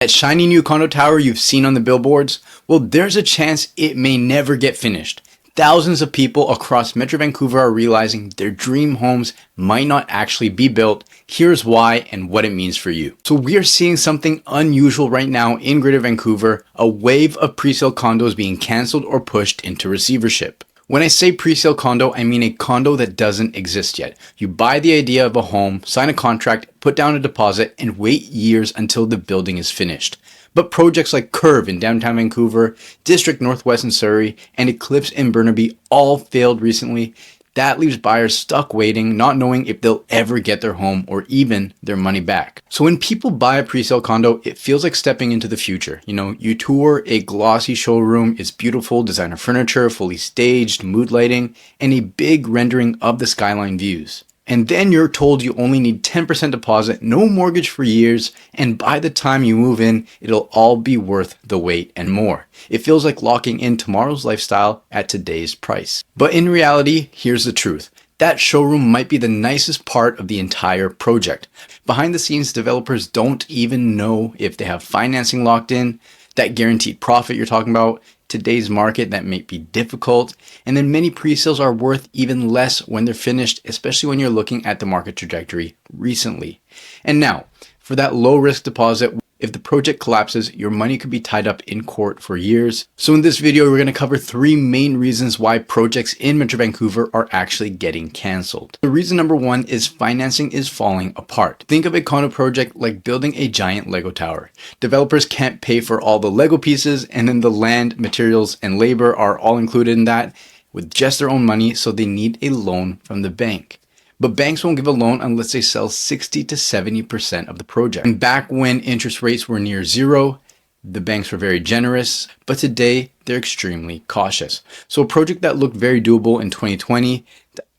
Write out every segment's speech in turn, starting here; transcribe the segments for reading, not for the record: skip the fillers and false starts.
That shiny new condo tower you've seen on the billboards, well, there's a chance it may never get finished. Thousands of people across Metro Vancouver are realizing their dream homes might not actually be built. Here's why and what it means for you. So we are seeing something unusual right now in Greater Vancouver, a wave of pre-sale condos being canceled or pushed into receivership. When I say pre-sale condo, I mean a condo that doesn't exist yet. You buy the idea of a home, sign a contract, put down a deposit, and wait years until the building is finished. But projects like 𝐕𝐈 in downtown Vancouver, District Northwest in Surrey, and 𝐕𝐈𝐃𝐄𝐒 in Burnaby all failed recently. That leaves buyers stuck waiting, not knowing if they'll ever get their home or even their money back. So when people buy a pre-sale condo, it feels like stepping into the future. You know, you tour a glossy showroom, it's beautiful designer furniture, fully staged, mood lighting, and a big rendering of the skyline views. And then you're told you only need 10% deposit, no mortgage for years, and by the time you move in, it'll all be worth the wait and more. It feels like locking in tomorrow's lifestyle at today's price. But in reality, here's the truth. That showroom might be the nicest part of the entire project. Behind the scenes, developers don't even know if they have financing locked in, that guaranteed profit you're talking about, today's market that may be difficult, and then many pre-sales are worth even less when they're finished, especially when you're looking at the market trajectory recently. And now, for that low risk deposit, if the project collapses, your money could be tied up in court for years. So in this video, we're going to cover 3 main reasons why projects in Metro Vancouver are actually getting canceled. The reason number 1 is financing is falling apart. Think of a condo project like building a giant Lego tower. Developers can't pay for all the Lego pieces, and then the land, materials, and labor are all included in that with just their own money, so they need a loan from the bank. But banks won't give a loan unless they sell 60 to 70% of the project. And back when interest rates were near zero, the banks were very generous, but today they're extremely cautious. So a project that looked very doable in 2020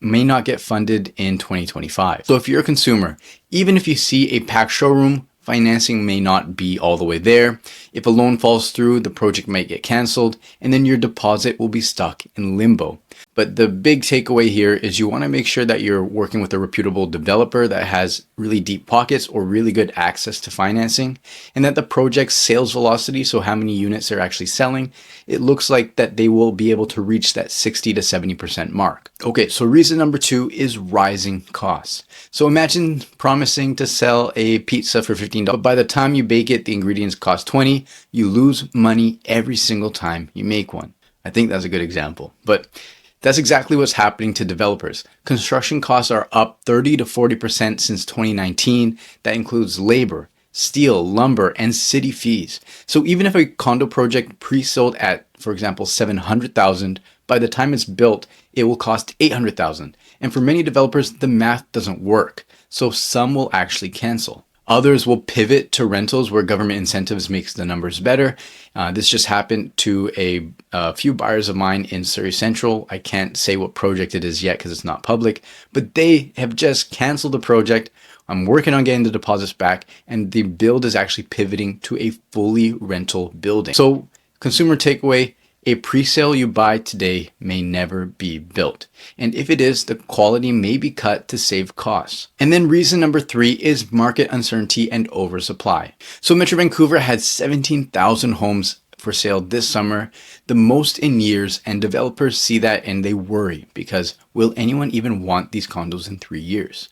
may not get funded in 2025. So if you're a consumer, even if you see a packed showroom, financing may not be all the way there. If a loan falls through, the project might get canceled, and then your deposit will be stuck in limbo. But the big takeaway here is you want to make sure that you're working with a reputable developer that has really deep pockets or really good access to financing, and that the project's sales velocity, so how many units they're actually selling, it looks like that they will be able to reach that 60 to 70% mark. Okay, so reason number 2 is rising costs. So imagine promising to sell a pizza for $15, but by the time you bake it, the ingredients cost $20. You lose money every single time you make one. I think that's a good example, but that's exactly what's happening to developers. Construction costs are up 30 to 40% since 2019. That includes labor, steel, lumber, and city fees. So even if a condo project pre-sold at, for example, $700,000, by the time it's built, it will cost $800,000. And for many developers, the math doesn't work. So some will actually cancel. Others will pivot to rentals where government incentives makes the numbers better. This just happened to a few buyers of mine in Surrey Central. I can't say what project it is yet because it's not public, but they have just canceled the project. I'm working on getting the deposits back, and the build is actually pivoting to a fully rental building. So consumer takeaway, a pre-sale you buy today may never be built. And if it is, the quality may be cut to save costs. And then reason number 3 is market uncertainty and oversupply. So Metro Vancouver had 17,000 homes for sale this summer, the most in years, and developers see that and they worry because will anyone even want these condos in 3 years?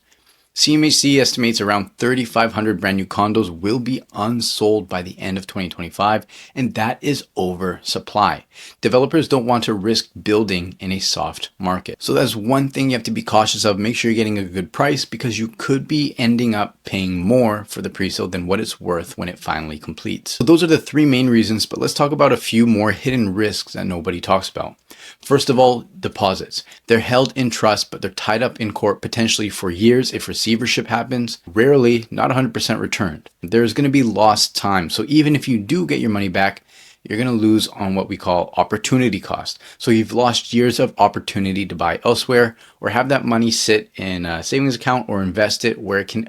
CMHC estimates around 3,500 brand new condos will be unsold by the end of 2025, and that is oversupply. Developers don't want to risk building in a soft market. So that's one thing you have to be cautious of. Make sure you're getting a good price because you could be ending up paying more for the pre-sale than what it's worth when it finally completes. So those are the 3 main reasons, but let's talk about a few more hidden risks that nobody talks about. First of all, deposits. They're held in trust, but they're tied up in court potentially for years if receivership happens, rarely, not 100% returned. There's going to be lost time. So even if you do get your money back, you're going to lose on what we call opportunity cost. So you've lost years of opportunity to buy elsewhere or have that money sit in a savings account or invest it where it can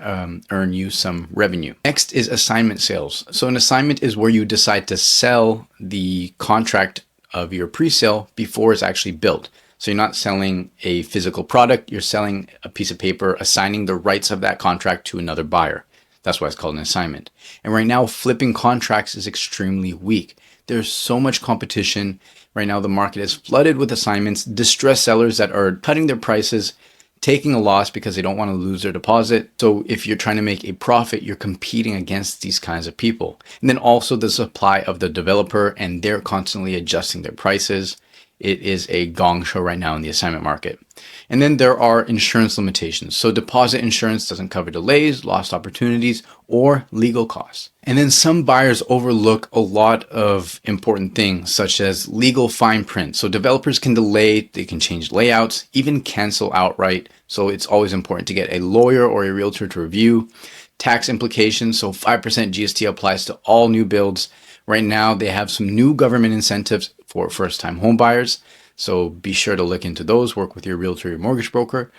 earn you some revenue. Next is assignment sales. So an assignment is where you decide to sell the contract of your pre-sale before it's actually built. So you're not selling a physical product, you're selling a piece of paper, assigning the rights of that contract to another buyer. That's why it's called an assignment. And right now, flipping contracts is extremely weak. There's so much competition. Right now, the market is flooded with assignments, distressed sellers that are cutting their prices, taking a loss because they don't want to lose their deposit. So if you're trying to make a profit, you're competing against these kinds of people. And then also the supply of the developer, and they're constantly adjusting their prices. It is a gong show right now in the assignment market. And then there are insurance limitations. So deposit insurance doesn't cover delays, lost opportunities, or legal costs. And then some buyers overlook a lot of important things such as legal fine print. So developers can delay, they can change layouts, even cancel outright. So it's always important to get a lawyer or a realtor to review. Tax implications, so 5% GST applies to all new builds. Right now, they have some new government incentives for first-time home buyers. So be sure to look into those, work with your realtor or mortgage broker.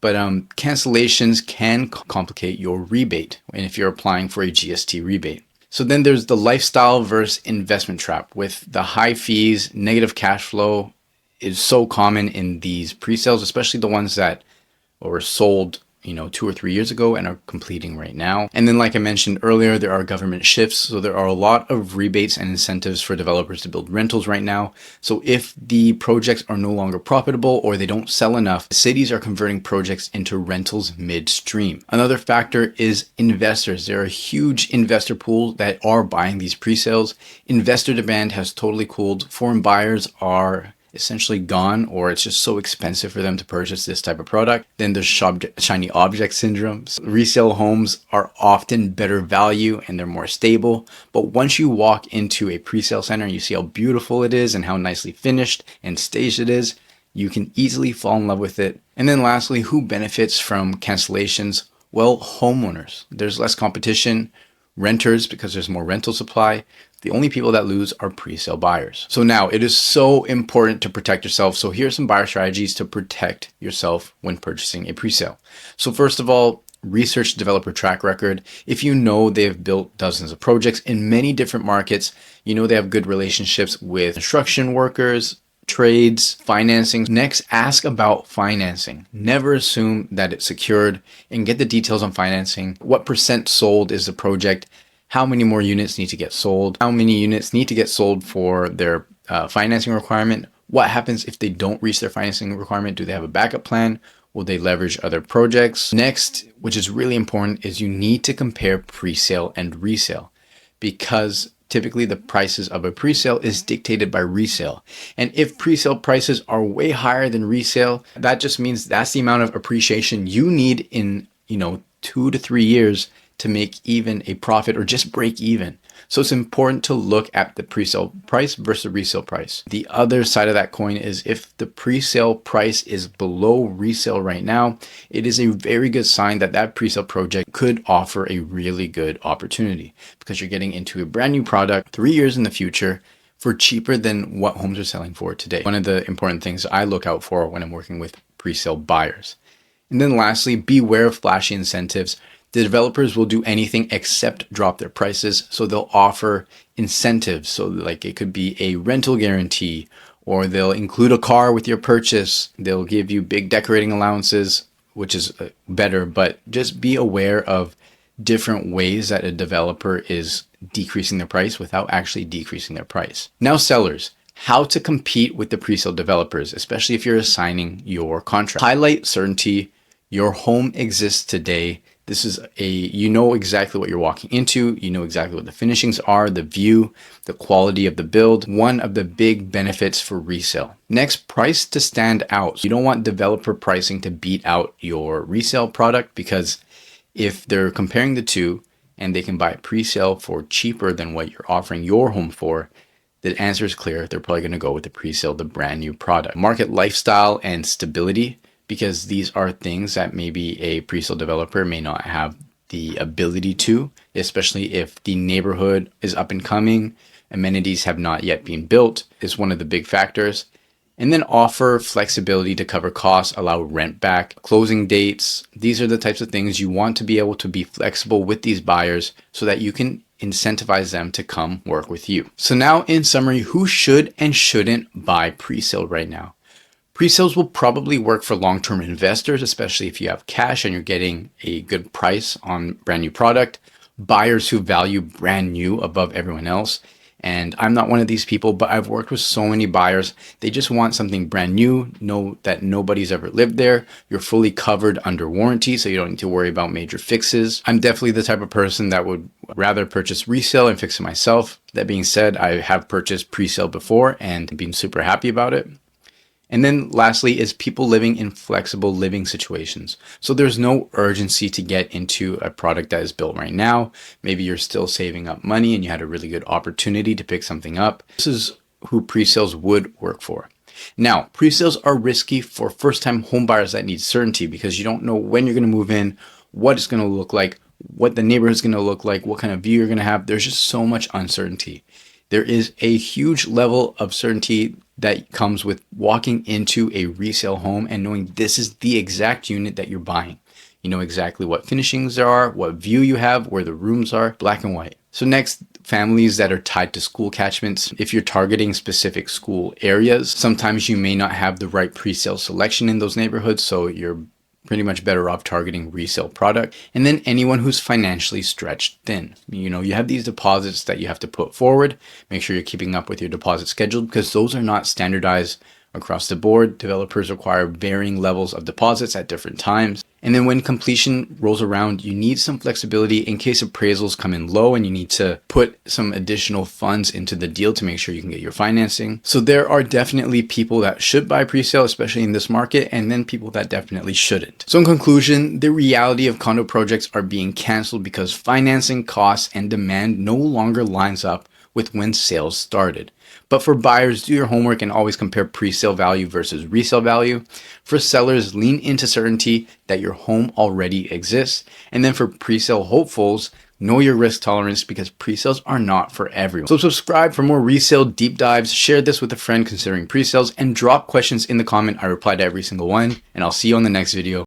But cancellations can complicate your rebate and if you're applying for a GST rebate. So then there's the lifestyle versus investment trap. With the high fees, negative cash flow is so common in these pre-sales, especially the ones that were sold 2 or 3 years ago and are completing right now. And then like I mentioned earlier, there are government shifts. So there are a lot of rebates and incentives for developers to build rentals right now. So if the projects are no longer profitable or they don't sell enough, cities are converting projects into rentals midstream. Another factor is investors. There are huge investor pools that are buying these pre-sales. Investor demand has totally cooled. Foreign buyers are essentially gone, or it's just so expensive for them to purchase this type of product. Then there's shiny object syndrome. Resale homes are often better value and they're more stable. But once you walk into a pre-sale center and you see how beautiful it is and how nicely finished and staged it is, you can easily fall in love with it. And then lastly, who benefits from cancellations? Well, homeowners. There's less competition. Renters, because there's more rental supply. The only people that lose are pre-sale buyers. So now it is so important to protect yourself. So here are some buyer strategies to protect yourself when purchasing a pre-sale. So first of all, research developer track record. If you know they've built dozens of projects in many different markets, you know they have good relationships with construction workers, trades, financing. Next, ask about financing. Never assume that it's secured, and get the details on financing. What percent sold is the project? How many more units need to get sold? How many units need to get sold for their financing requirement? What happens if they don't reach their financing requirement? Do they have a backup plan? Will they leverage other projects? Next, which is really important, is you need to compare pre-sale and resale, because typically the prices of a pre-sale is dictated by resale. And if pre-sale prices are way higher than resale, that just means that's the amount of appreciation you need in 2 to 3 years to make even a profit or just break even. So it's important to look at the pre-sale price versus the resale price. The other side of that coin is if the pre-sale price is below resale right now, it is a very good sign that that pre-sale project could offer a really good opportunity, because you're getting into a brand new product 3 years in the future for cheaper than what homes are selling for today. One of the important things I look out for when I'm working with pre-sale buyers. And then lastly, beware of flashy incentives. The developers will do anything except drop their prices. So they'll offer incentives. So like it could be a rental guarantee, or they'll include a car with your purchase. They'll give you big decorating allowances, which is better, but just be aware of different ways that a developer is decreasing their price without actually decreasing their price. Now, sellers, how to compete with the pre-sale developers, especially if you're assigning your contract. Highlight certainty. Your home exists today. This is you know exactly what you're walking into. You know exactly what the finishings are, the view, the quality of the build. One of the big benefits for resale. Next, price to stand out. You don't want developer pricing to beat out your resale product, because if they're comparing the two and they can buy a pre-sale for cheaper than what you're offering your home for, the answer is clear. They're probably going to go with the pre-sale, the brand new product. Market lifestyle and stability, because these are things that maybe a pre-sale developer may not have the ability to, especially if the neighborhood is up and coming, amenities have not yet been built, is one of the big factors. And then offer flexibility to cover costs, allow rent back, closing dates. These are the types of things you want to be able to be flexible with these buyers so that you can incentivize them to come work with you. So now in summary, who should and shouldn't buy pre-sale right now? Pre-sales will probably work for long-term investors, especially if you have cash and you're getting a good price on brand new product. Buyers who value brand new above everyone else. And I'm not one of these people, but I've worked with so many buyers. They just want something brand new, know that nobody's ever lived there. You're fully covered under warranty, so you don't need to worry about major fixes. I'm definitely the type of person that would rather purchase resale and fix it myself. That being said, I have purchased pre-sale before and been super happy about it. And then lastly is people living in flexible living situations. So there's no urgency to get into a product that is built right now. Maybe you're still saving up money and you had a really good opportunity to pick something up. This is who pre-sales would work for. Now, pre-sales are risky for first-time home buyers that need certainty because you don't know when you're going to move in, what it's going to look like, what the neighborhood is going to look like, what kind of view you're going to have. There's just so much uncertainty. There is a huge level of certainty that comes with walking into a resale home and knowing this is the exact unit that you're buying. You know exactly what finishings there are, what view you have, where the rooms are, black and white. So next, families that are tied to school catchments. If you're targeting specific school areas, sometimes you may not have the right pre-sale selection in those neighborhoods, so you're pretty much better off targeting resale product. And then anyone who's financially stretched thin. You know, you have these deposits that you have to put forward. Make sure you're keeping up with your deposit schedule because those are not standardized across the board. Developers require varying levels of deposits at different times. And then when completion rolls around, you need some flexibility in case appraisals come in low and you need to put some additional funds into the deal to make sure you can get your financing. So there are definitely people that should buy pre-sale, especially in this market, and then people that definitely shouldn't. So in conclusion, the reality of condo projects are being canceled because financing costs and demand no longer lines up with when sales started. But for buyers, do your homework and always compare pre-sale value versus resale value. For sellers, lean into certainty that your home already exists. And then for pre-sale hopefuls, know your risk tolerance because pre-sales are not for everyone. So subscribe for more resale deep dives, share this with a friend considering pre-sales, and drop questions in the comment. I reply to every single one, and I'll see you on the next video.